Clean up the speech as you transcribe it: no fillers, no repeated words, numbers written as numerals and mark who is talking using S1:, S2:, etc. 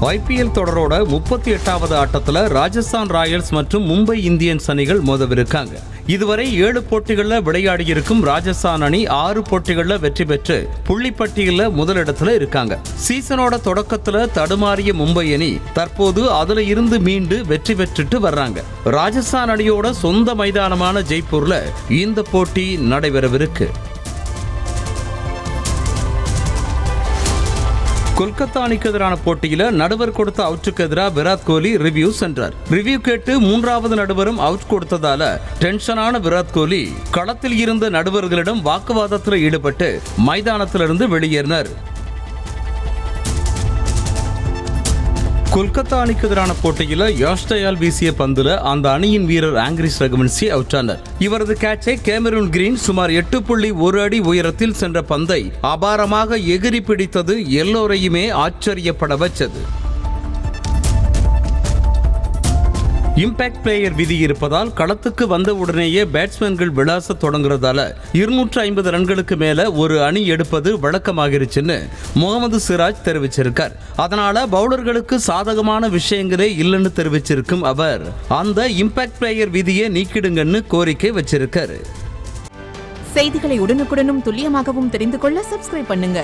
S1: IPL தொடரோட 38வது ஆட்டத்துல Rajasthan Royals மற்றும் Mumbai Indians அணிகள் மோதவிருக்காங்க. இதுவரை 7 போட்டிகள்ல விளையாடியிருக்கும் ராஜஸ்தான் அணி 6 போட்டிகள்ல வெற்றி பெற்று புள்ளிப்பட்டியல்ல முதலிடத்துல இருக்காங்க. சீசனோட தொடக்கத்துல தடுமாறிய மும்பை அணி தற்போது அதுல இருந்து மீண்டு வெற்றி பெற்றுட்டு வர்றாங்க. ராஜஸ்தான் அணியோட சொந்த மைதானமான ஜெய்ப்பூர்ல இந்த போட்டி நடைபெறவிருக்கு. கொல்கத்தா அணிக்கு எதிரான போட்டியில நடுவர் கொடுத்த அவுட்டுக்கு எதிராக விராட் கோலி ரிவ்யூ சென்றார். ரிவ்யூ கேட்டு 3வது நடுவரும் அவுட் கொடுத்ததால டென்ஷனான விராட் கோலி களத்தில் இருந்த நடுவர்களிடம் வாக்குவாதத்தில் ஈடுபட்டு மைதானத்திலிருந்து வெளியேறினார். கொல்கத்தா அணிக்கு எதிரான போட்டியில யாஷ் தயால் வீசிய பந்துல அந்த அணியின் வீரர் ஆங்கிரிஸ் ரகுவன்சி அவுட் ஆனார். இவரது கேட்சை கேமரூன் கிரீன் சுமார் 8.1 அடி உயரத்தில் சென்ற பந்தை அபாரமாக எகிரி பிடித்தது எல்லோரையுமே ஆச்சரியப்பட வச்சது. இம்பாக்ட் பிளேயர் விதி இருப்பதால் களத்துக்கு வந்த உடனேயே பேட்ஸ்மேன்கள் விளாச தொடங்குறதால 250 ரன்களுக்கு மேல ஒரு அணி எடுப்பது வழக்கமாகிருச்சுன்னு முகமது சிராஜ் தெரிவிச்சிருக்கார். அதனால பவுலர்களுக்கு சாதகமான விஷயங்களே இல்லைன்னு தெரிவிச்சிருக்கும் அவர் அந்த இம்பாக்ட் பிளேயர் விதியை நீக்கிடுங்கன்னு கோரிக்கை வச்சிருக்காரு.
S2: செய்திகளை உடனுக்குடனும் துல்லியமாகவும் தெரிந்து கொள்ள சப்ஸ்கிரைப் பண்ணுங்க.